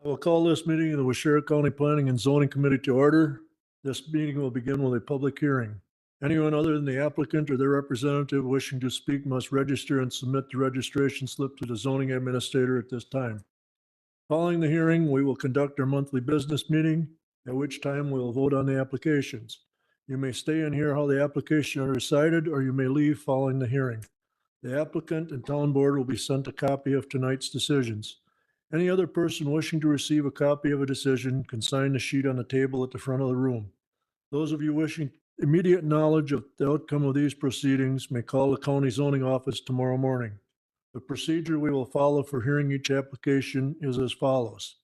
We'll call this meeting of the Waushara County Planning and Zoning Committee to order. This meeting will begin with a public hearing. Anyone other than the applicant or their representative wishing to speak must register and submit the registration slip to the zoning administrator at this time. Following the hearing, we will conduct our monthly business meeting, at which time we'll vote on the applications. You may stay and hear how the applications are decided, or you may leave following the hearing. The applicant and town board will be sent a copy of tonight's decisions. Any other person wishing to receive a copy of a decision can sign the sheet on the table at the front of the room. Those of you wishing immediate knowledge of the outcome of these proceedings may call the county zoning office tomorrow morning. The procedure we will follow for hearing each application is as follows.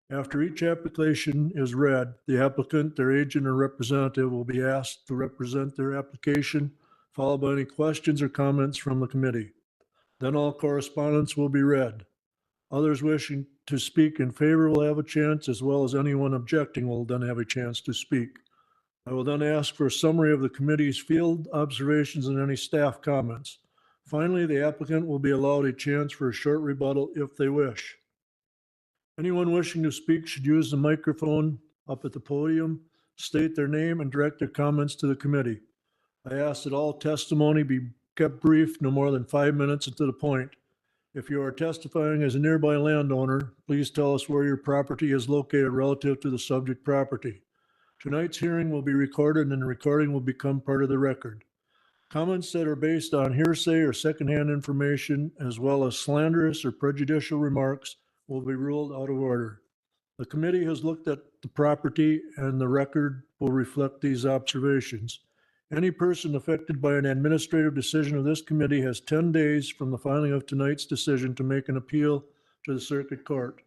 After each application is read, the applicant, their agent, or representative will be asked to represent their application, followed by any questions or comments from the committee. Then all correspondence will be read. Others wishing to speak in favor will have a chance, as well as anyone objecting will then have a chance to speak. I will then ask for a summary of the committee's field observations and any staff comments. Finally, the applicant will be allowed a chance for a short rebuttal if they wish. Anyone wishing to speak should use the microphone up at the podium, state their name, and direct their comments to the committee. I ask that all testimony be kept brief, no more than 5 minutes and to the point. If you are testifying as a nearby landowner, please tell us where your property is located relative to the subject property. Tonight's hearing will be recorded and the recording will become part of the record. Comments that are based on hearsay or secondhand information, as well as slanderous or prejudicial remarks, will be ruled out of order. The committee has looked at the property and the record will reflect these observations. Any person affected by an administrative decision of this committee has 10 days from the filing of tonight's decision to make an appeal to the circuit court.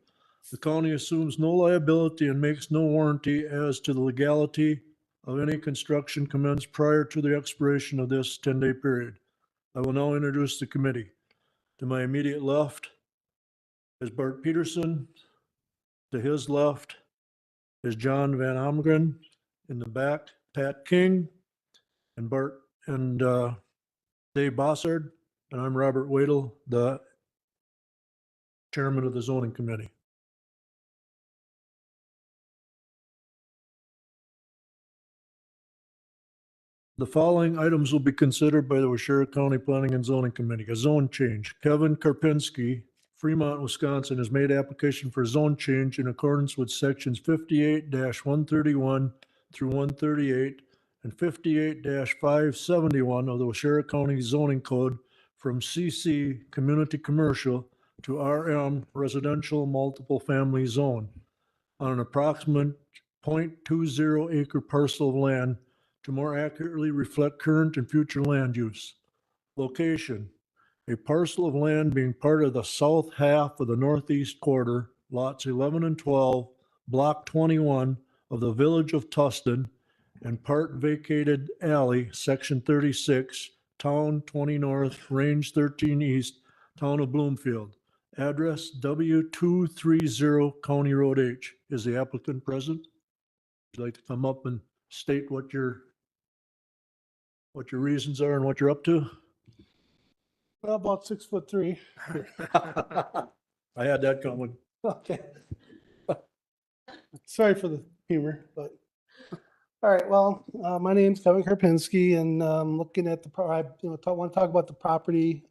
The county assumes no liability and makes no warranty as to the legality of any construction commenced prior to the expiration of this 10-day period. I will now introduce the committee. To my immediate left is Bart Peterson. To his left is John Van Amgren. In the back, Pat King. And Dave Bossard, and I'm Robert Wadle, the chairman of the zoning committee. The following items will be considered by the Waushara County Planning and Zoning Committee. A zone change. Kevin Karpinski, Fremont, Wisconsin, has made application for zone change in accordance with sections 58-131 through 138 and 58-571 of the Waushara County Zoning Code from CC Community Commercial to RM Residential Multiple Family Zone on an approximate 0.20 acre parcel of land to more accurately reflect current and future land use. Location: a parcel of land being part of the south half of the northeast quarter, lots 11 and 12, block 21 of the village of Tustin, and part vacated alley, section 36, town 20 north, range 13 east, town of Bloomfield. Address W230 County Road H. Is the applicant present? Would you like to come up and state what your reasons are and what you're up to? Well, about 6'3". I had that coming. Okay. Sorry for the humor, but all right. Well, my name's Kevin Karpinski, and looking at the want to talk about the property.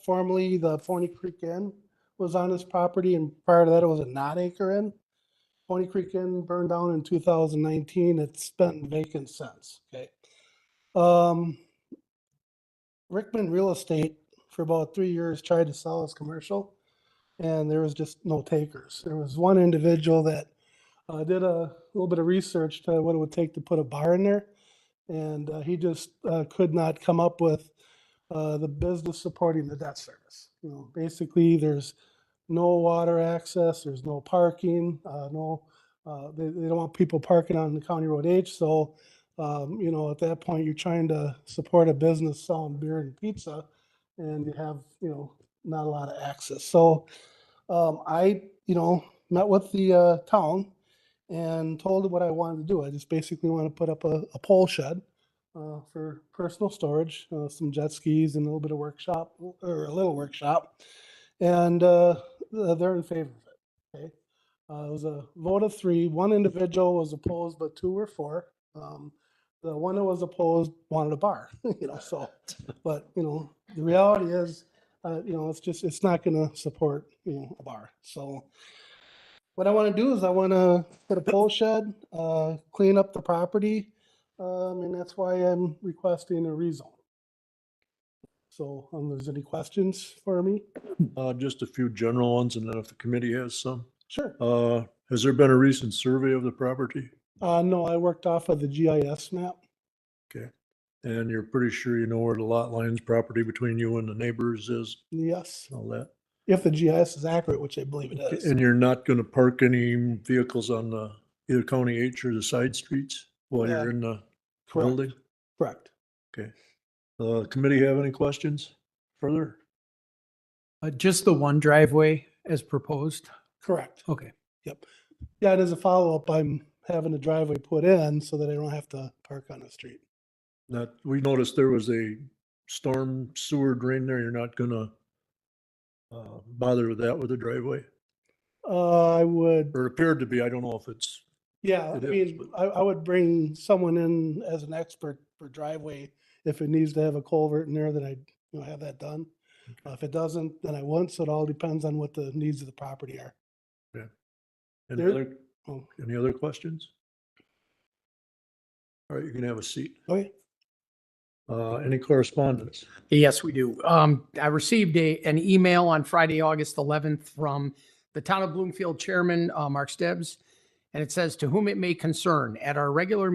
Formerly, the Pony Creek Inn was on this property, and prior to that, it was a Knot Acre Inn. Pony Creek Inn burned down in 2019. It's been vacant since. Okay. Rickman Real Estate for about 3 years tried to sell us commercial, and there was just no takers. There was one individual that did a little bit of research to what it would take to put a bar in there, and he just could not come up with the business supporting the debt service. Basically, there's no water access, there's no parking, they don't want people parking on the County Road H. So, at that point, you're trying to support a business selling beer and pizza, and you have, not a lot of access. So, I, met with the town and told them what I wanted to do. I just basically want to put up a pole shed for personal storage, some jet skis and a little workshop. And they're in favor of it. Okay. It was a vote of 3. One individual was opposed, but 2 were for. The one that was opposed wanted a bar, so, but, the reality is, it's not gonna support, a bar. So what I want to do is I want to put a pole shed, clean up the property, and that's why I'm requesting a rezone. So, there's any questions for me? Just a few general ones, and then if the committee has some. Sure. Has there been a recent survey of the property? No, I worked off of the GIS map. Okay. And you're pretty sure you know where the lot lines, property between you and the neighbors is, Yes, all that? if the GIS is accurate, which I believe it is. And you're not gonna park any vehicles on the either County H or the side streets while you're in the Correct. building? Correct. Okay. Committee have any questions further? Just the one driveway as proposed? Correct. Okay. Yeah, it is a follow-up. I'm having a driveway put in so that I don't have to park on the street. Not, we noticed there was a storm sewer drain there. You're not gonna bother with that with the driveway? I would, Or appeared to be, I don't know if it's, yeah, I It is, mean, I would bring someone in as an expert for driveway. If it needs to have a culvert in there, then I'd, have that done. If it doesn't, then I won't. So it all depends on what the needs of the property are. any There- other, Oh, any other questions? All right, you can have a seat. okay. Any correspondence? Yes, we do. I received an email on Friday, August 11th from the Town of Bloomfield Chairman, Mark Stebbs. And it says, "To whom it may concern, at our regular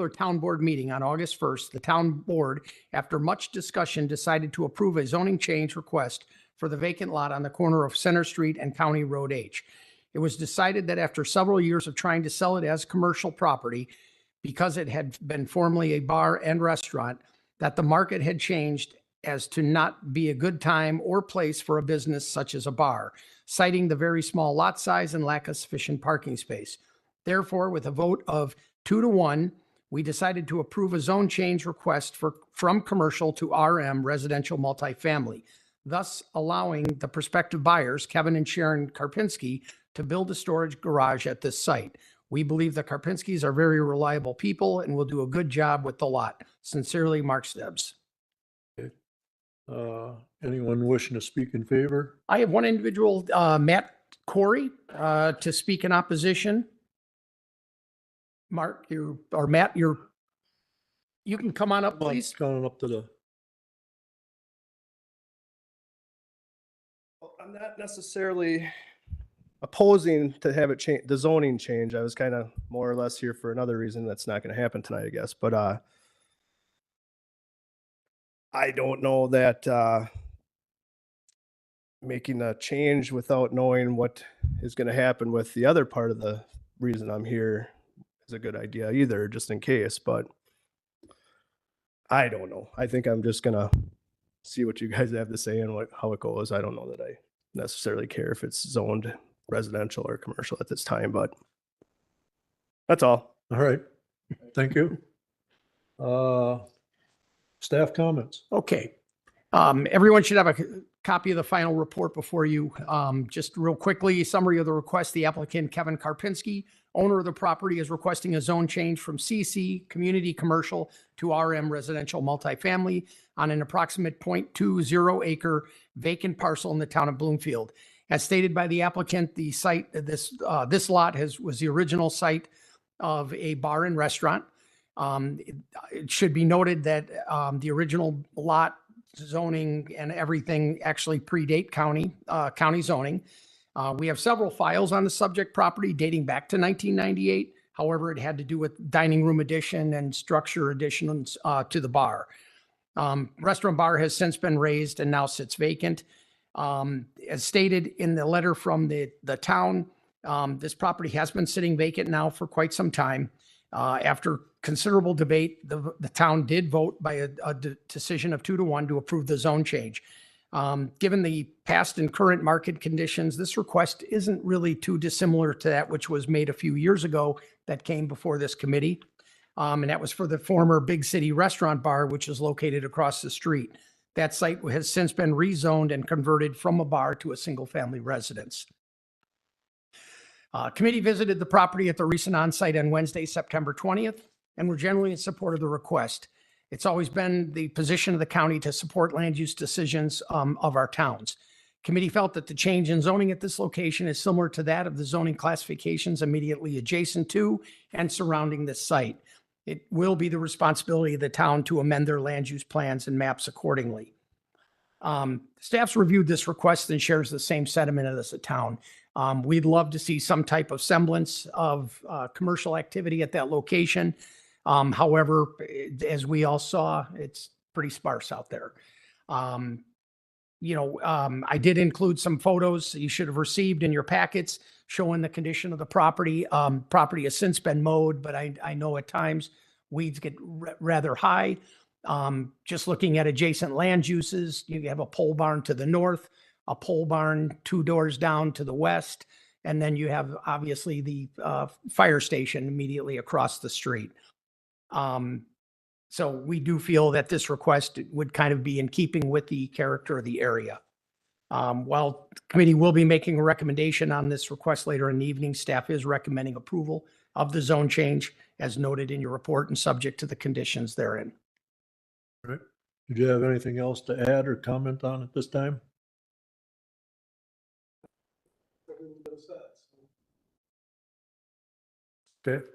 town board meeting on August 1st, the town board, after much discussion, decided to approve a zoning change request for the vacant lot on the corner of Center Street and County Road H. It was decided that after several years of trying to sell it as commercial property, because it had been formerly a bar and restaurant, that the market had changed as to not be a good time or place for a business such as a bar, citing the very small lot size and lack of sufficient parking space. Therefore, with a vote of 2-1, we decided to approve a zone change request from commercial to RM residential multifamily, thus allowing the prospective buyers, Kevin and Sharon Karpinski, to build a storage garage at this site. We believe the Karpinskis are very reliable people and will do a good job with the lot. Sincerely, Mark Stebbs." Anyone wishing to speak in favor? I have one individual, Matt Corey, to speak in opposition. Mark, Matt, you can come on up, please. Coming up to the, Well, I'm not necessarily opposing to have it change, the zoning change. I was kind of more or less here for another reason that's not going to happen tonight, I guess. But I don't know that making a change without knowing what is going to happen with the other part of the reason I'm here is a good idea either, just in case. But I don't know. I think I'm just going to see what you guys have to say and how it goes. I don't know that I necessarily care if it's zoned residential or commercial at this time, but that's all. all right, thank you. Staff comments? Okay. Everyone should have a copy of the final report before you. Just real quickly, summary of the request. The applicant, Kevin Karpinski, owner of the property, is requesting a zone change from CC, community commercial, to RM, residential multifamily, on an approximate 0.20 acre vacant parcel in the town of Bloomfield. As stated by the applicant, the site, this lot was the original site of a bar and restaurant. It should be noted that the original lot zoning and everything actually predate county zoning. We have several files on the subject property dating back to 1998. However, it had to do with dining room addition and structure additions to the bar. Restaurant bar has since been raised and now sits vacant. As stated in the letter from the town, this property has been sitting vacant now for quite some time. After considerable debate, the town did vote by a decision of 2-1 to approve the zone change. Given the past and current market conditions, this request isn't really too dissimilar to that which was made a few years ago that came before this committee. And that was for the former Big City Restaurant Bar, which is located across the street. That site has since been rezoned and converted from a bar to a single-family residence. Committee visited the property at the recent onsite on Wednesday, September 20th, and were generally in support of the request. It's always been the position of the county to support land use decisions of our towns. Committee felt that the change in zoning at this location is similar to that of the zoning classifications immediately adjacent to and surrounding this site. It will be the responsibility of the town to amend their land use plans and maps accordingly. Staff's reviewed this request and shares the same sentiment as the town. We'd love to see some type of semblance of commercial activity at that location. However, as we all saw, it's pretty sparse out there. I did include some photos you should have received in your packets showing the condition of the property. Property has since been mowed, but I know at times weeds get rather high. Just looking at adjacent land uses, you have a pole barn to the north, a pole barn 2 doors down to the west, and then you have obviously the fire station immediately across the street. So we do feel that this request would kind of be in keeping with the character of the area. While the committee will be making a recommendation on this request later in the evening, staff is recommending approval of the zone change as noted in your report and subject to the conditions therein. All right. Did you have anything else to add or comment on at this time? Okay.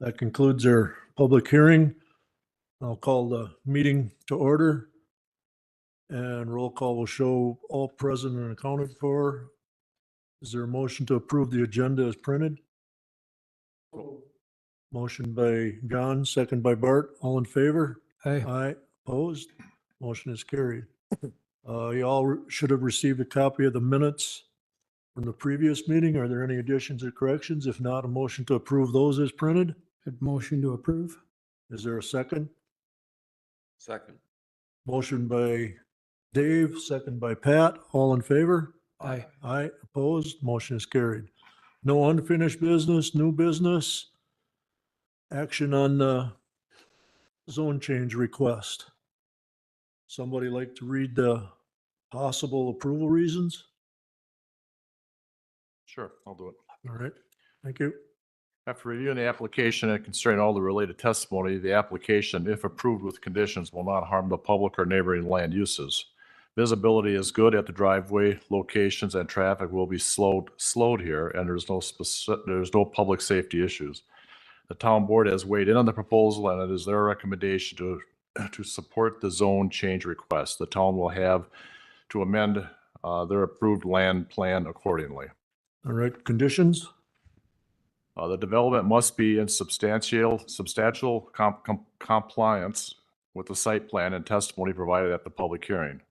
That concludes our public hearing. I'll call the meeting to order. And roll call will show all present and accounted for. Is there a motion to approve the agenda as printed? Motion by John, second by Bart. All in favor? Aye. Opposed? Motion is carried. You all should have received a copy of the minutes from the previous meeting. Are there any additions or corrections? If not, a motion to approve those as printed. Motion to approve. Is there a second? Second. Motion by Dave, second by Pat. All in favor? Aye. Aye. Opposed? Motion is carried. No unfinished business, new business. Action on the zone change request. Somebody like to read the possible approval reasons? Sure, I'll do it. All right, thank you. After reviewing the application and considering all the related testimony, the application, if approved with conditions, will not harm the public or neighboring land uses. Visibility is good at the driveway locations and traffic will be slowed here, and there's no public safety issues. The town board has weighed in on the proposal and it is their recommendation to support the zone change request. The town will have to amend their approved land plan accordingly. All right, conditions? The development must be in substantial compliance with the site plan and testimony provided at the public hearing.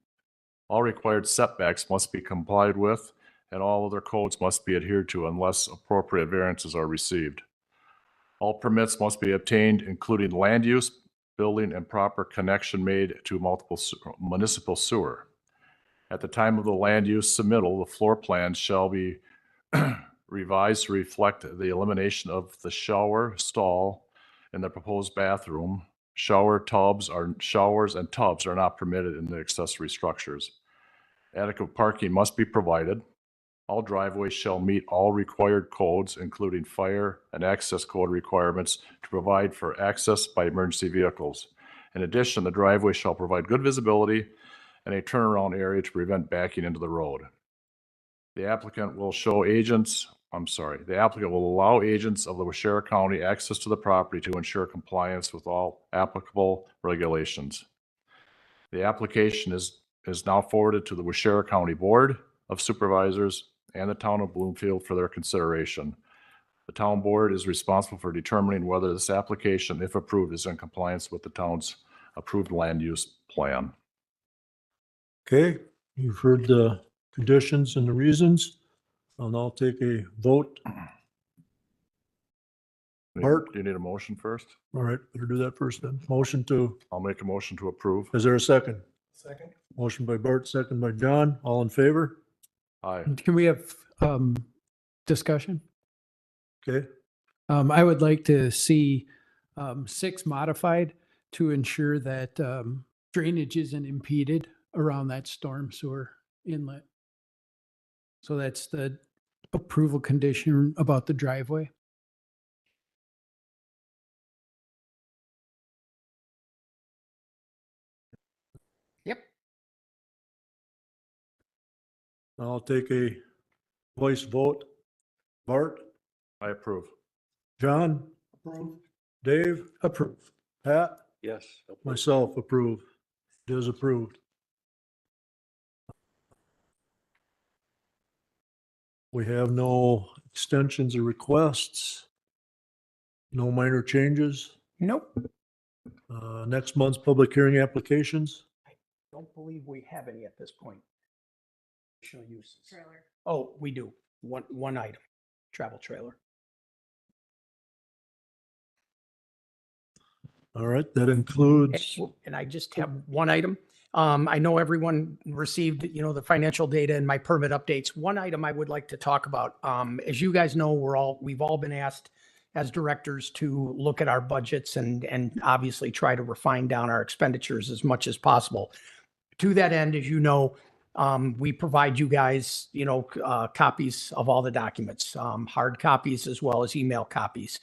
All required setbacks must be complied with, and all other codes must be adhered to unless appropriate variances are received. All permits must be obtained, including land use, building, and proper connection made to municipal sewer. At the time of the land use submittal, the floor plan shall be revised to reflect the elimination of the shower stall in the proposed bathroom. Showers and tubs are not permitted in the accessory structures. Adequate parking must be provided. All driveways shall meet all required codes, including fire and access code requirements to provide for access by emergency vehicles. In addition, the driveway shall provide good visibility and a turnaround area to prevent backing into the road. The applicant will allow agents of the Waushara County access to the property to ensure compliance with all applicable regulations. The application is now forwarded to the Waushara County Board of Supervisors and the town of Bloomfield for their consideration. The town board is responsible for determining whether this application, if approved, is in compliance with the town's approved land use plan. Okay, you've heard the conditions and the reasons. I'll now take a vote. Bart? Do you need a motion first? All right, better do that first then. Motion to, I'll make a motion to approve. is there a second? Second. Motion by Bart, second by John. All in favor? Aye. Can we have discussion? Okay, I would like to see 6 modified to ensure that drainage isn't impeded around that storm sewer inlet. So that's the approval condition about the driveway. Yep. I'll take a voice vote. Bart, I approve. John, Dave, Approve. Pat, Yes. myself approve. It is approved. We have no extensions or requests. No minor changes. Nope. Next month's public hearing applications. Don't believe we have any at this point. Additional uses. Oh, we do. One item, travel trailer. All right, that includes, And I just have one item. I know everyone received, the financial data and my permit updates. One item I would like to talk about. As you guys know, we've all been asked as directors to look at our budgets and obviously try to refine down our expenditures as much as possible. To that end, as you know, we provide you guys, copies of all the documents, hard copies as well as email copies.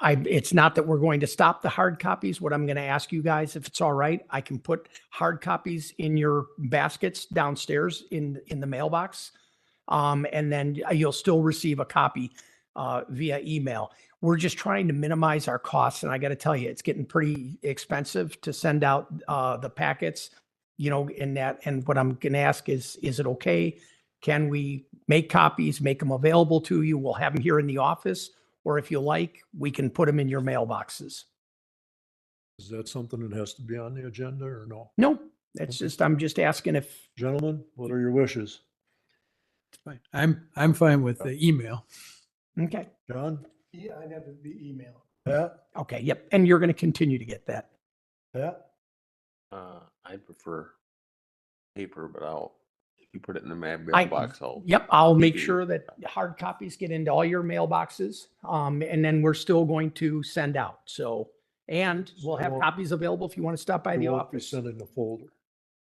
It's not that we're going to stop the hard copies. What I'm going to ask you guys, if it's all right, I can put hard copies in your baskets downstairs in the mailbox. And then you'll still receive a copy via email. We're just trying to minimize our costs. And I got to tell you, it's getting pretty expensive to send out the packets, in that. And what I'm going to ask is it okay? Can we make copies, make them available to you? We'll have them here in the office. Or if you like, we can put them in your mailboxes. is that something that has to be on the agenda or no? No, that's just, I'm just asking if, Gentlemen, what are your wishes? It's fine. I'm fine with the email. okay, John, Yeah, I'd have the email. Pat, okay, yep. And you're going to continue to get that. Pat? I prefer paper, but if you put it in the I- mailbox, I'll. Yep, I'll make sure that hard copies get into all your mailboxes. And then we're still going to send out. So, and we'll have So- copies available if you want to stop by the You won't be office. sending a folder. is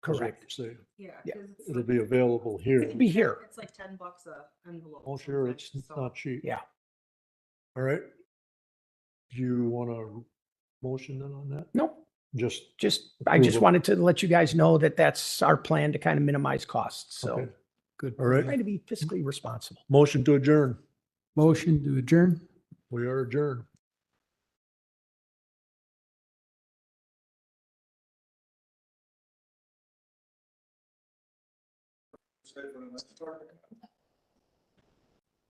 what Correct. you're saying. Yeah. Yeah. 'cause it's It'll like- be available here. It'll be here. It's like $10 a envelope. Oh, sure, it's sometimes, so- not cheap. Yeah. All right. Do you want a motion then on that? Nope. Just, I just Approval. wanted to let you guys know that that's our plan to kind of minimize costs. So okay, Good. all right. trying to be fiscally responsible. Motion to adjourn. Motion to adjourn. We are adjourned.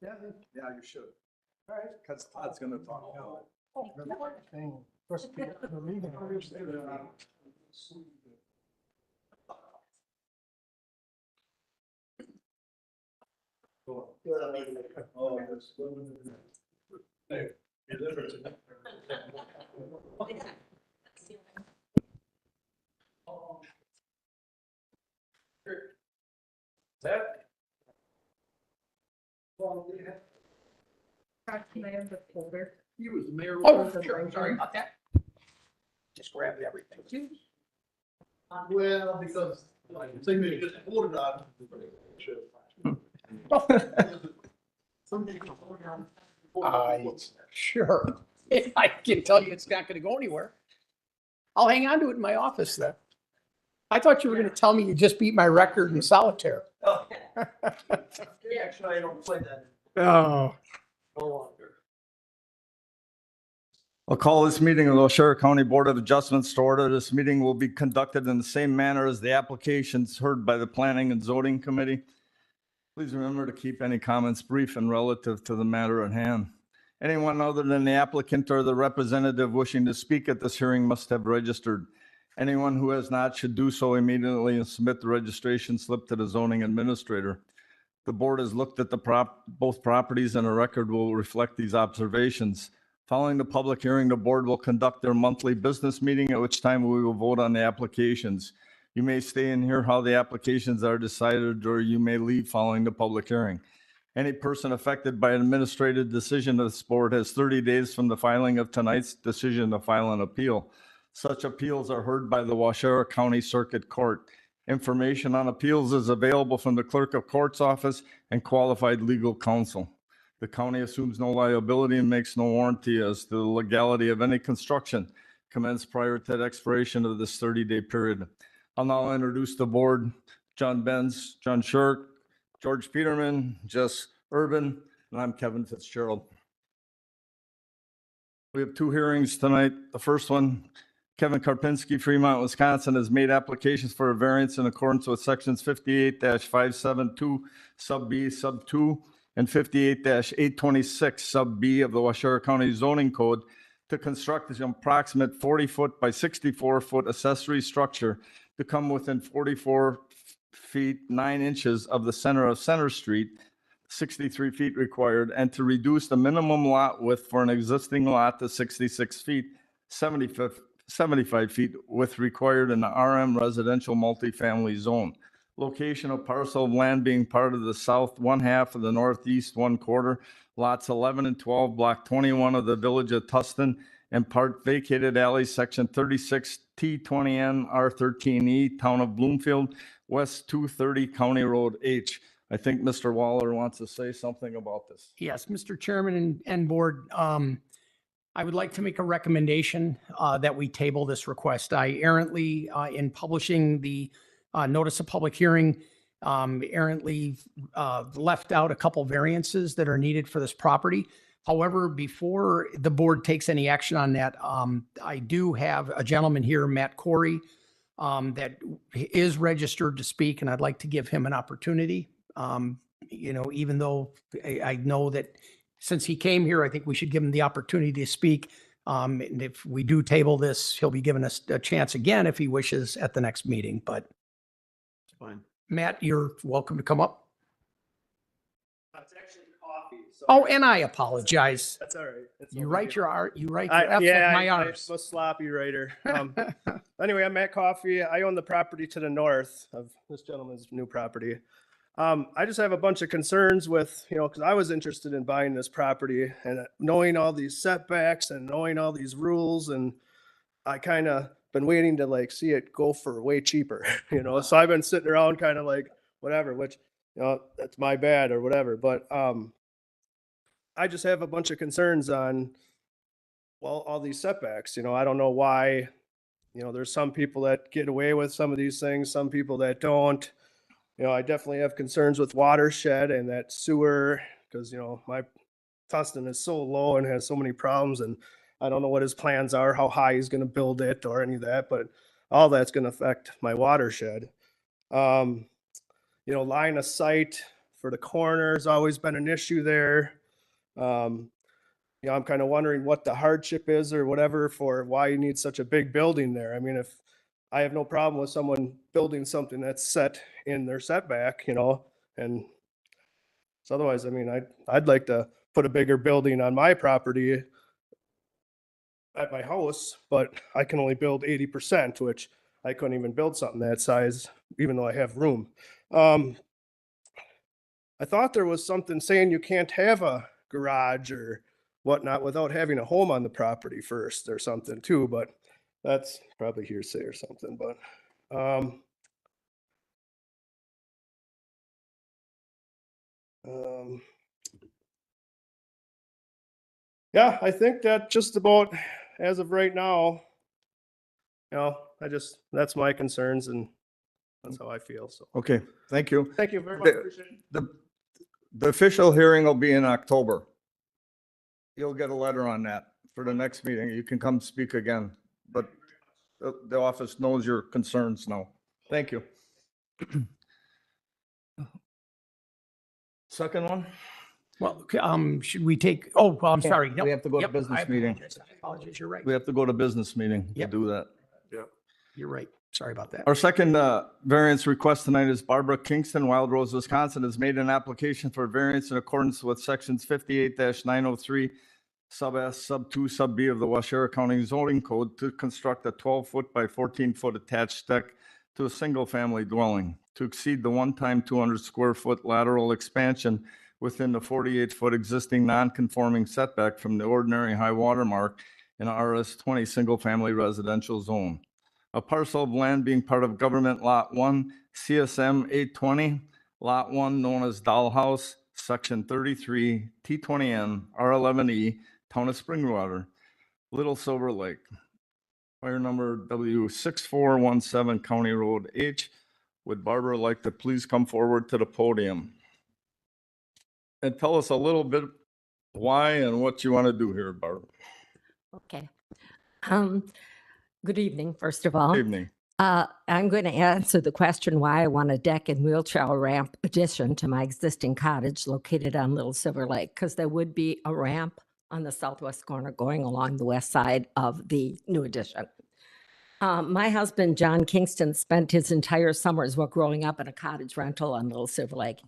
Yeah, you should. All right. Because Todd's going to talk. thing. First, the meeting. Can I have the folder? Oh, sure. Sorry about that. Just grabbed everything. Well, because thing they just voted on. Sure. I can tell you it's not going to go anywhere. I'll hang on to it in my office then. I thought you were going to tell me you just beat my record in solitaire. Actually, I don't play that. Oh. No longer. I'll call this meeting of the Waushara County Board of Adjustments to order. This meeting will be conducted in the same manner as the applications heard by the Planning and Zoning Committee. Please remember to keep any comments brief and relative to the matter at hand. Anyone other than the applicant or the representative wishing to speak at this hearing must have registered. Anyone who has not should do so immediately and submit the registration slip to the zoning administrator. The board has looked at both properties and a record will reflect these observations. Following the public hearing, the board will conduct their monthly business meeting, at which time we will vote on the applications. You may stay and hear how the applications are decided, or you may leave following the public hearing. Any person affected by an administrative decision of this board has 30 days from the filing of tonight's decision to file an appeal. Such appeals are heard by the Waushara County Circuit Court. Information on appeals is available from the clerk of court's office and qualified legal counsel. The county assumes no liability and makes no warranty as to the legality of any construction commenced prior to the expiration of this 30-day period. I'll now introduce the board: John Benz, John Shirk, George Peterman, Jess Urban, and I'm Kevin Fitzgerald. We have two hearings tonight. The first one, Kevin Karpinski, Fremont, Wisconsin, has made applications for a variance in accordance with sections 58-572 sub B sub 2 and 58-826 sub B of the Waushara County Zoning Code to construct an approximate 40-foot by 64-foot accessory structure to come within 44 feet 9 inches of the center of Center Street, 63 feet required, and to reduce the minimum lot width for an existing lot to 66 feet, 75 feet with required in the RM residential multifamily zone. Location of parcel of land being part of the south 1/2 of the northeast 1/4, lots 11 and 12, block 21 of the village of Tustin, and part vacated alley, section 36 T20N R13E, town of Bloomfield, west 230 County Road H. I think Mr. Waller wants to say something about this. Yes, Mr. Chairman and board, I would like to make a recommendation that we table this request. I errantly, in publishing the notice of public hearing, errantly left out a couple variances that are needed for this property. However, before the board takes any action on that, I do have a gentleman here, Matt Corey, that is registered to speak, and I'd like to give him an opportunity. Even though I know that since he came here, I think we should give him the opportunity to speak. And if we do table this, he'll be given us a chance again if he wishes at the next meeting, but It's fine. Matt, you're welcome to come up. It's actually coffee. Oh, and I apologize. That's all right. You write your art, you write your F yeah, like my I'm R's. a sloppy writer. Anyway, I'm Matt Coffey. I own the property to the north of this gentleman's new property. I just have a bunch of concerns with, because I was interested in buying this property and knowing all these setbacks and knowing all these rules, and I kind of been waiting to see it go for way cheaper, so I've been sitting around kind of whatever, which, that's my bad or whatever. But, I just have a bunch of concerns on, all these setbacks. I don't know why, there's some people that get away with some of these things, some people that don't. I definitely have concerns with watershed and that sewer because, my Tustin is so low and has so many problems, and I don't know what his plans are, how high he's going to build it or any of that, but all that's going to affect my watershed. Line of sight for the corner has always been an issue there. I'm kind of wondering what the hardship is or whatever for why you need such a big building there. I mean, if I have no problem with someone building something that's set in their setback, and so otherwise, I mean, I'd like to put a bigger building on my property at my house, but I can only build 80%, which I couldn't even build something that size, even though I have room. I thought there was something saying you can't have a garage or whatnot without having a home on the property first or something too, but that's probably hearsay or something, but, yeah, I think that just about as of right now, that's my concerns and that's how I feel. So, Okay, thank you. thank you very much. Appreciate it. The official hearing will be in October. You'll get a letter on that for the next meeting. You can come speak again, but the office knows your concerns now. Thank you. Second one? Well, should we take, I'm sorry. We have to go to Yep, business I meeting. apologize. I apologize. You're right. We have to go to business meeting to Yep. do that. You're right. Sorry about that. Our second variance request tonight is Barbara Kingston, Wild Rose, Wisconsin, has made an application for variance in accordance with sections 58-903 sub S, sub 2, sub B of the Waushara County Zoning Code to construct a 12-foot by 14-foot attached deck to a single-family dwelling to exceed the one-time 200-square-foot lateral expansion within the 48-foot existing non-conforming setback from the ordinary high water mark in a RS 20 single-family residential zone. a parcel of land being part of Government Lot 1, CSM 820, Lot 1 known as Dollhouse, Section 33, T20N, R11E, Town of Springwater, Little Silver Lake. Fire number W6417, County Road H. Would Barbara like to please come forward to the podium and tell us a little bit why and what you want to do here, Barbara? Okay. Good evening, first of all. Evening. I'm going to answer the question why I want a deck and wheelchair ramp addition to my existing cottage located on Little Silver Lake, because there would be a ramp on the southwest corner going along the west side of the new addition. My husband, John Kingston, spent his entire summers while growing up in a cottage rental on Little Silver Lake.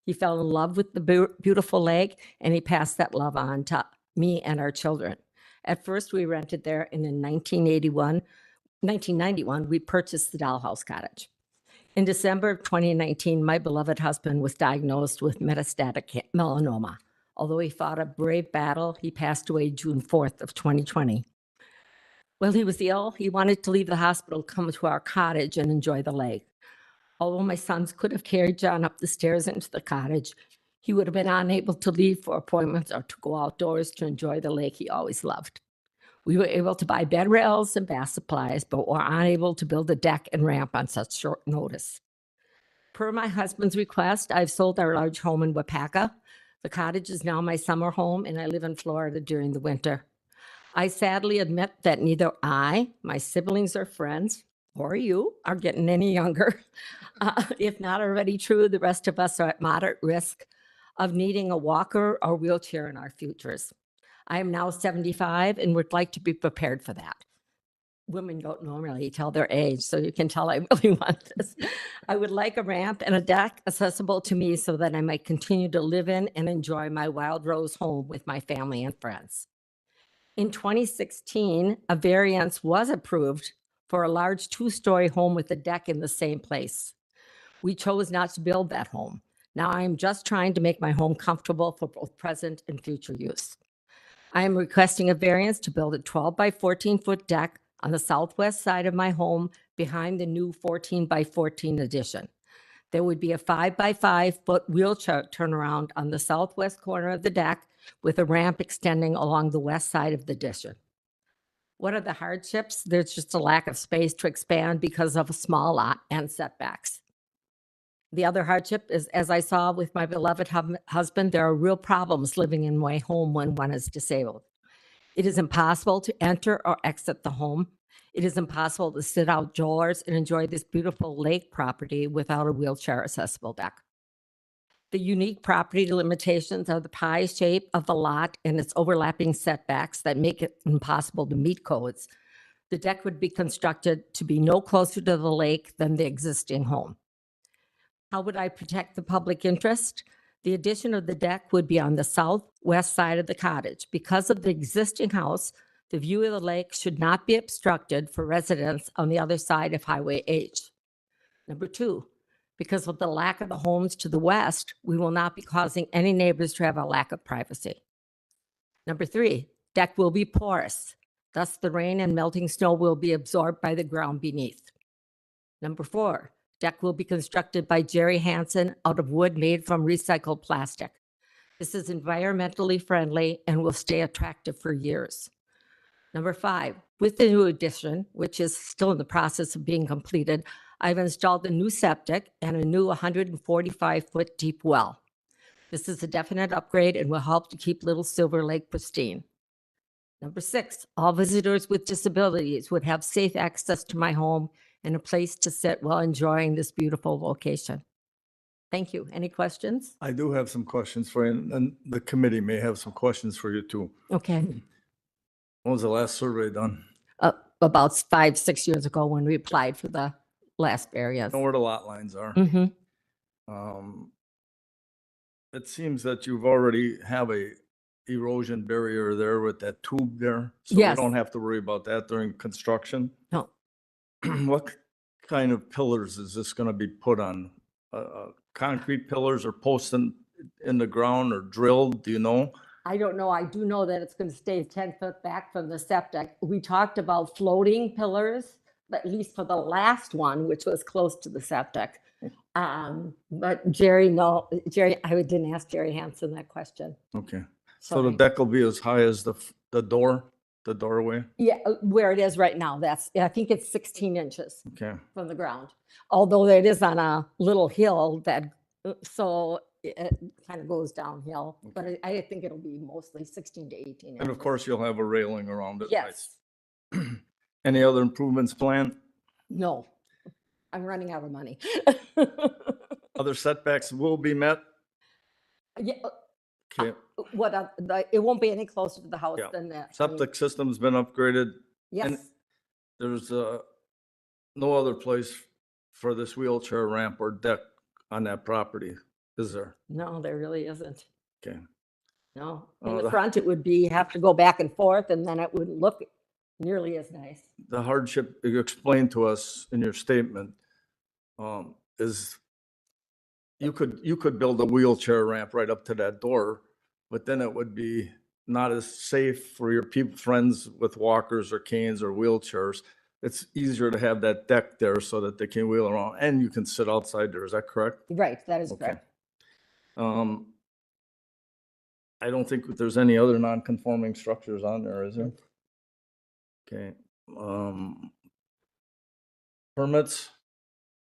He fell in love with the beautiful lake, and he passed that love on to me and our children. At first, we rented there, and in 1991, we purchased the Dollhouse Cottage. In December of 2019, my beloved husband was diagnosed with metastatic melanoma. Although he fought a brave battle, he passed away June 4th of 2020. While he was ill, he wanted to leave the hospital, come to our cottage and enjoy the lake. Although my sons could have carried John up the stairs into the cottage, he would have been unable to leave for appointments or to go outdoors to enjoy the lake he always loved. We were able to buy bed rails and bath supplies, but were unable to build a deck and ramp on such short notice. Per my husband's request, I've sold our large home in Wapaka. The cottage is now my summer home, and I live in Florida during the winter. I sadly admit that neither I, my siblings or friends, or you are getting any younger. If not already true, the rest of us are at moderate risk of needing a walker or wheelchair in our futures. I am now 75 and would like to be prepared for that. Women don't normally tell their age, so you can tell I really want this. I would like a ramp and a deck accessible to me so that I might continue to live in and enjoy my Wild Rose home with my family and friends. In 2016, a variance was approved for a large 2-story home with a deck in the same place. We chose not to build that home. Now I am just trying to make my home comfortable for both present and future use. I am requesting a variance to build a 12 by 14 foot deck on the southwest side of my home behind the new 14 by 14 addition. There would be a 5 by 5 foot wheelchair turnaround on the southwest corner of the deck with a ramp extending along the west side of the addition. What are the hardships? There's just a lack of space to expand because of a small lot and setbacks. The other hardship is, as I saw with my beloved husband, there are real problems living in my home when one is disabled. It is impossible to enter or exit the home. It is impossible to sit outdoors and enjoy this beautiful lake property without a wheelchair accessible deck. The unique property limitations are the pie shape of the lot and its overlapping setbacks that make it impossible to meet codes. The deck would be constructed to be no closer to the lake than the existing home. How would I protect the public interest? The addition of the deck would be on the southwest side of the cottage. Because of the existing house, the view of the lake should not be obstructed for residents on the other side of Highway H. Number 2, because of the lack of the homes to the west, we will not be causing any neighbors to have a lack of privacy. Number 3, deck will be porous. Thus, the rain and melting snow will be absorbed by the ground beneath. Number 4, deck will be constructed by Jerry Hansen out of wood made from recycled plastic. This is environmentally friendly and will stay attractive for years. Number 5, with the new addition, which is still in the process of being completed, I've installed a new septic and a new 145-foot deep well. This is a definite upgrade and will help to keep Little Silver Lake pristine. Number 6, all visitors with disabilities would have safe access to my home and a place to sit while enjoying this beautiful location. Thank you. Any questions? I do have some questions for you, and the committee may have some questions for you too. Okay. When was the last survey done? About 5-6 years ago when we applied for the last variance. Know where the lot lines are. Mhm. It seems that you've already have a erosion barrier there with that tube there. So we Yes. don't have to worry about that during construction. No. What kind of pillars is this gonna be put on? Concrete pillars or posts in the ground or drilled, do you know? I don't know. I do know that it's going to stay 10 foot back from the septic. We talked about floating pillars at least for the last one, which was close to the septic. But Jerry, no, Jerry, I didn't ask Jerry Hansen that question. Okay. So the Sorry. deck will be as high as the doorway? Yeah, where it is right now, I think it's 16 inches Okay. from the ground. Although it is on a little hill so it kind of goes downhill, but I think it'll be mostly 16 to 18 inches. And of course, you'll have a railing around it. Yes, Any other improvements planned? no, I'm running out of money. Other setbacks will be met? Yeah, Okay. it won't be any closer to the house Yeah. than that. Septic system's been upgraded. Yes, There's no other place for this wheelchair ramp or deck on that property, is there? no, there really isn't. Okay. No, Oh, in the the- front, it would have to go back and forth, and then it wouldn't look nearly as nice. The hardship you explained to us in your statement is you could build a wheelchair ramp right up to that door, but then it would be not as safe for your friends with walkers or canes or wheelchairs. It's easier to have that deck there so that they can wheel around and you can sit outside there. Is that correct? Right, that is Okay. correct. I don't think there's any other non-conforming structures on there, is there? Okay. Permits?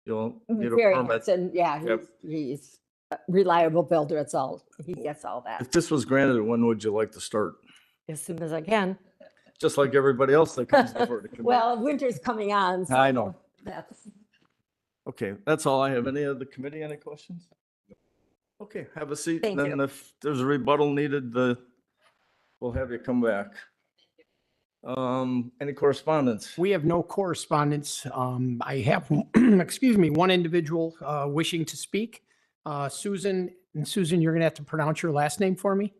You'll need a Very permit. Hanson, yeah, Yep. he's a reliable builder, he gets all that If this was granted, when would you like to start? as soon as I can. Just like everybody else that comes before the committee. Well, winter's coming on. I know. So that's, Okay, that's all I have. Any of the committee, any questions? Okay, have a seat. Thank Then you. if there's a rebuttal needed, we'll have you come back. Any correspondence? We have no correspondence. I have, excuse me, one individual wishing to speak. Susan, and Susan, you're gonna have to pronounce your last name for me.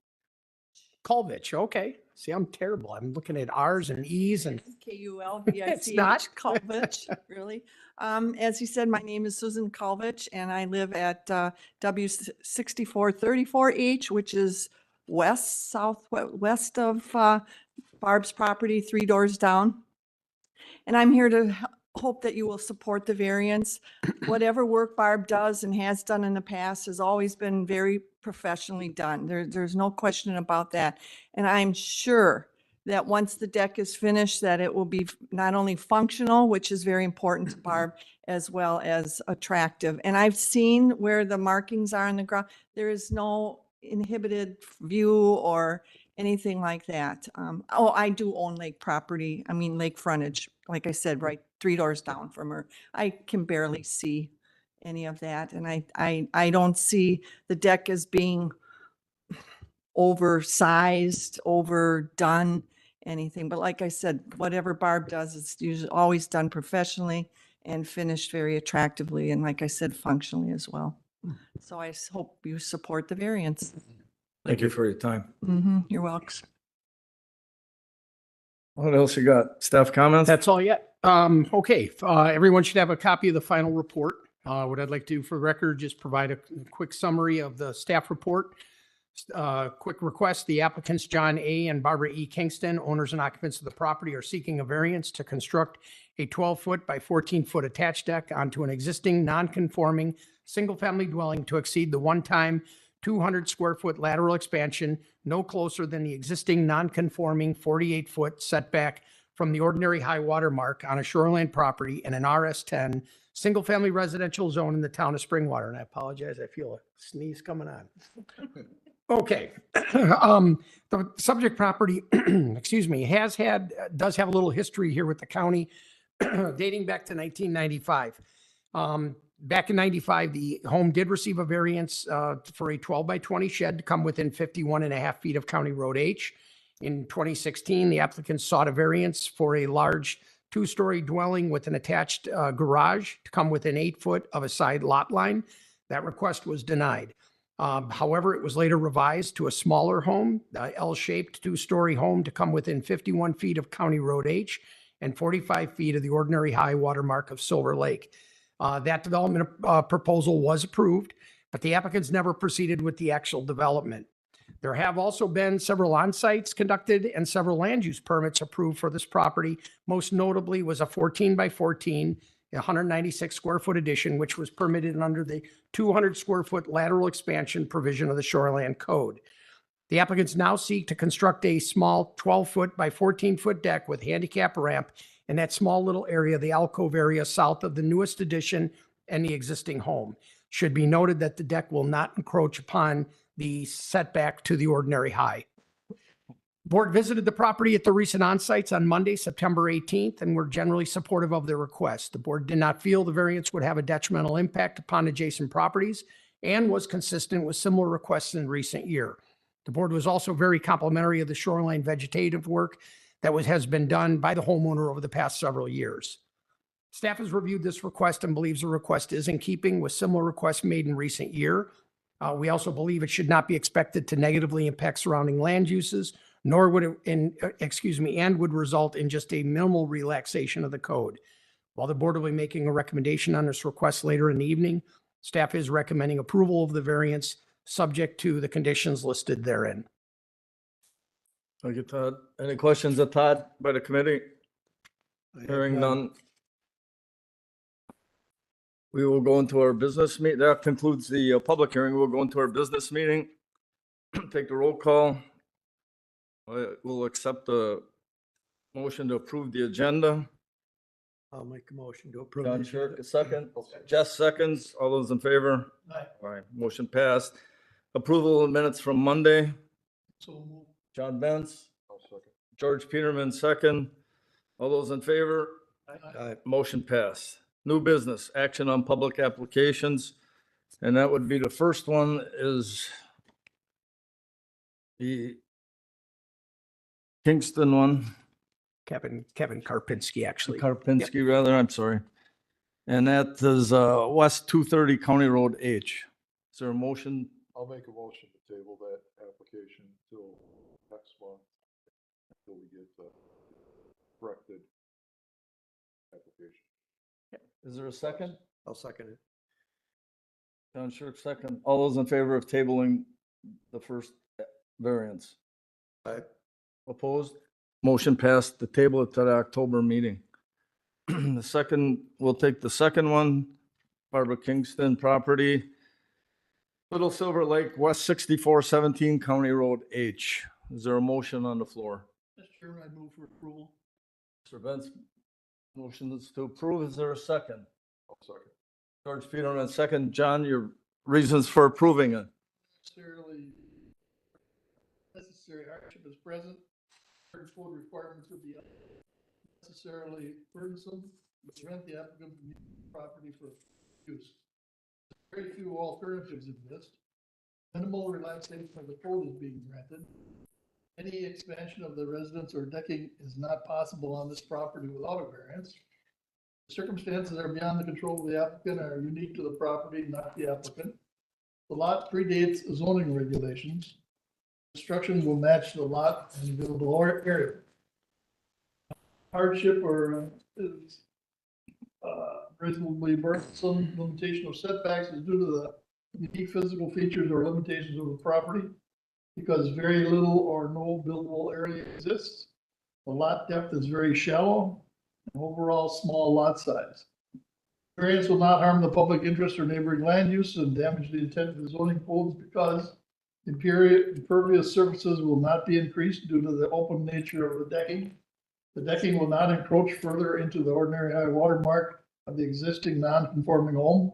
Kulvich, okay. See, I'm terrible. I'm looking at R's and E's and It's not. Kulvich, Kulvich, really. As you said, my name is Susan Kulvich and I live at W 6434H, which is southwest of Barb's property, 3 doors down. And I'm here to hope that you will support the variance. Whatever work Barb does and has done in the past has always been very professionally done. There's no question about that. And I'm sure that once the deck is finished, that it will be not only functional, which is very important to Barb, as well as attractive. And I've seen where the markings are on the ground. There is no inhibited view or anything like that. I do own lake property. I mean, lake frontage, like I said, right 3 doors down from her. I can barely see any of that. And I don't see the deck as being oversized, overdone, anything. But like I said, whatever Barb does, it's usually always done professionally and finished very attractively. And like I said, functionally as well. So I hope you support the variance. Thank you for your time. You're welcome. What else you got? Staff comments? That's all yet. Okay, everyone should have a copy of the final report. What I'd like to do for the record, just provide a quick summary of the staff report. Quick request, the applicants John A. and Barbara E. Kingston, owners and occupants of the property, are seeking a variance to construct a 12-foot by 14-foot attached deck onto an existing non-conforming single-family dwelling to exceed the one-time 200-square-foot lateral expansion no closer than the existing non-conforming 48-foot setback from the ordinary high water mark on a shoreline property in an RS10 single-family residential zone in the town of Springwater. And I apologize, I feel a sneeze coming on. Okay. The subject property, excuse me, does have a little history here with the county dating back to 1995. Back in 95, the home did receive a variance for a 12 by 20 shed to come within 51.5 feet of County Road H. In 2016, the applicants sought a variance for a large 2-story dwelling with an attached garage to come within 8 foot of a side lot line. That request was denied. However, it was later revised to a smaller home, L-shaped 2-story home to come within 51 feet of County Road H and 45 feet of the ordinary high water mark of Silver Lake. That development proposal was approved, but the applicants never proceeded with the actual development. There have also been several on-sites conducted and several land use permits approved for this property. Most notably was a 14 by 14, 196 square foot addition, which was permitted under the 200 square foot lateral expansion provision of the Shoreland Code. The applicants now seek to construct a small 12-foot by 14-foot deck with handicap ramp in that small little area, the alcove area south of the newest addition and the existing home. Should be noted that the deck will not encroach upon the setback to the ordinary high. Board visited the property at the recent on-sites on Monday, September 18th, and were generally supportive of their request. The board did not feel the variance would have a detrimental impact upon adjacent properties and was consistent with similar requests in recent year. The board was also very complimentary of the shoreline vegetative work that has been done by the homeowner over the past several years. Staff has reviewed this request and believes the request is in keeping with similar requests made in recent year. We also believe it should not be expected to negatively impact surrounding land uses, nor would it, and would result in just a minimal relaxation of the code. While the board will be making a recommendation on this request later in the evening, staff is recommending approval of the variance subject to the conditions listed therein. Thank you, Todd. Any questions of Todd by the committee? Hearing none. We will go into our business meeting. That concludes the public hearing. We'll go into our business meeting. Take the roll call. We'll accept the motion to approve the agenda. I'll make a motion to approve. John Shirk, a second. Jess seconds. All those in favor? Aye. All right, motion passed. Approval of minutes from Monday. So moved. John Benz. George Peterman, second. All those in favor? Aye. Motion passed. New business, action on public applications. And that would be the first one is the Kingston one, Kevin Karpinski, actually. Karpinski rather, I'm sorry. And that is West 230 County Road H. Is there a motion? I'll make a motion to table that application till next month, until we get the corrected application. Is there a second? I'll second it. John Shirk, second. All those in favor of tabling the first variance? Aye. Opposed? Motion passed. The table it to the October meeting. The second, we'll take the second one, Barbara Kingston property. Little Silver Lake, West 6417 County Road H. Is there a motion on the floor? Mr. Chairman, I move for approval. Mr. Benz, motion is to approve. Is there a second? I'll second. George Peterman, second. John, your reasons for approving it? Necessary hardship is present. Certain code requirements would be unnecessarily burdensome, but prevent the applicant from using the property for use. Very few alternatives exist. Minimal relaxation of the code is being granted. Any expansion of the residence or decking is not possible on this property without a variance. Circumstances are beyond the control of the applicant and are unique to the property, not the applicant. The lot predates zoning regulations. Construction will match the lot and buildable area. Hardship or is reasonably burdensome. Limitation of setbacks is due to the unique physical features or limitations of the property because very little or no buildable area exists. The lot depth is very shallow and overall small lot size. Variance will not harm the public interest or neighboring land use and damage the intent of the zoning codes because impervious surfaces will not be increased due to the open nature of the decking. The decking will not encroach further into the ordinary high water mark of the existing non-conforming home.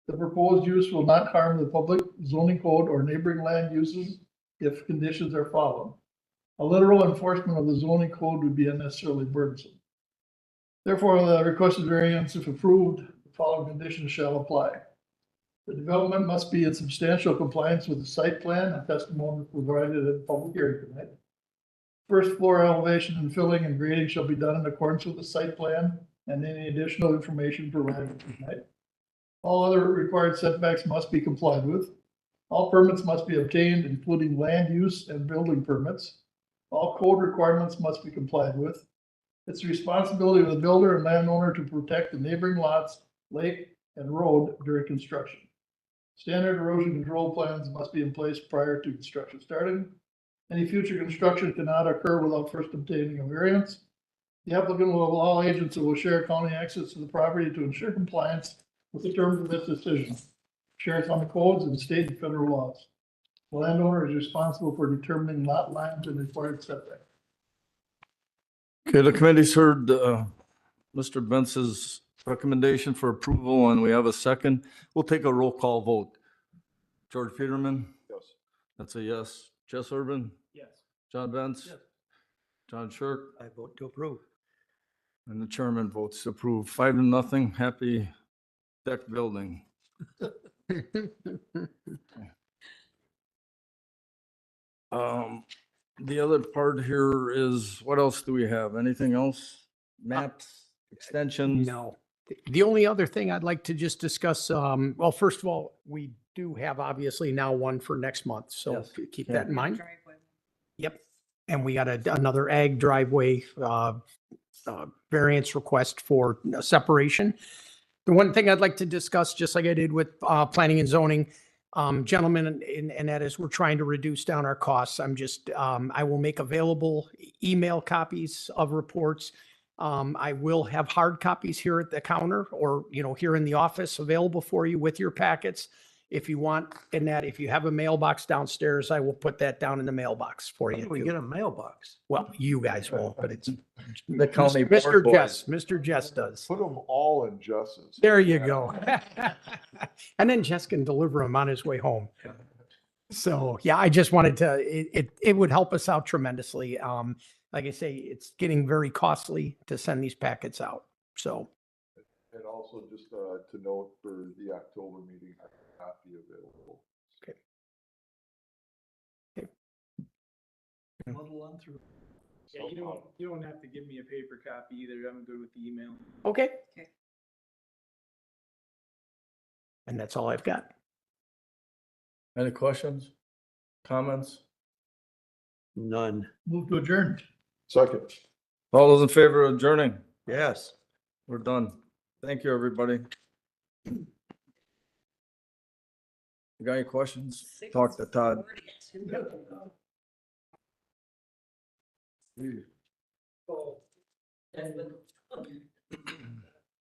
The proposed use will not harm the public zoning code or neighboring land uses if conditions are followed. A literal enforcement of the zoning code would be unnecessarily burdensome. Therefore, the requested variance, if approved, the following conditions shall apply. The development must be in substantial compliance with the site plan and testimony provided at the public hearing tonight. First floor elevation and filling and grading shall be done in accordance with the site plan and any additional information provided tonight. All other required setbacks must be complied with. All permits must be obtained, including land use and building permits. All code requirements must be complied with. It's the responsibility of the builder and landowner to protect the neighboring lots, lake, and road during construction. Standard erosion control plans must be in place prior to construction starting. Any future construction cannot occur without first obtaining a variance. The applicant will allow agents of Washera County access to the property to ensure compliance with the terms of this decision. Sheriff on the codes and state and federal laws. The landowner is responsible for determining lot lines and required setback. Okay, the committee's heard Mr. Bentz's recommendation for approval, and we have a second. We'll take a roll call vote. George Peterman? Yes. That's a yes. Jess Urban? Yes. John Benz? Yes. John Shirk? I vote to approve. And the chairman votes to approve. 5-0. Happy deck building. The other part here is, what else do we have? Anything else? Maps, extensions? No. The only other thing I'd like to just discuss, well, first of all, we do have obviously now one for next month, so Yes. keep that in mind. Driveway. Yep. And we got another ag driveway variance request for separation. The one thing I'd like to discuss, just like I did with planning and zoning, gentlemen, and that is we're trying to reduce down our costs. I'm just, I will make available email copies of reports. I will have hard copies here at the counter or, here in the office available for you with your packets. If you want, and that if you have a mailbox downstairs, I will put that down in the mailbox for you. We get a mailbox. Well, you guys won't, but it's The county Mr. board boys. Jess, Mr. Jess does. Put them all in Jess's. There you go. And then Jess can deliver him on his way home. So, yeah, I just wanted to, it would help us out tremendously. Like I say, it's getting very costly to send these packets out. So, And also just to note for the October meeting, I will not be available. Muddle on through. Yeah, you don't have to give me a paper copy either. I'm good with the email. okay. Okay. And that's all I've got. Any questions? Comments? None. Move to adjourn. Second. All those in favor of adjourning? Yes. We're done. Thank you, everybody. You got any questions? Talk to Todd. Oh.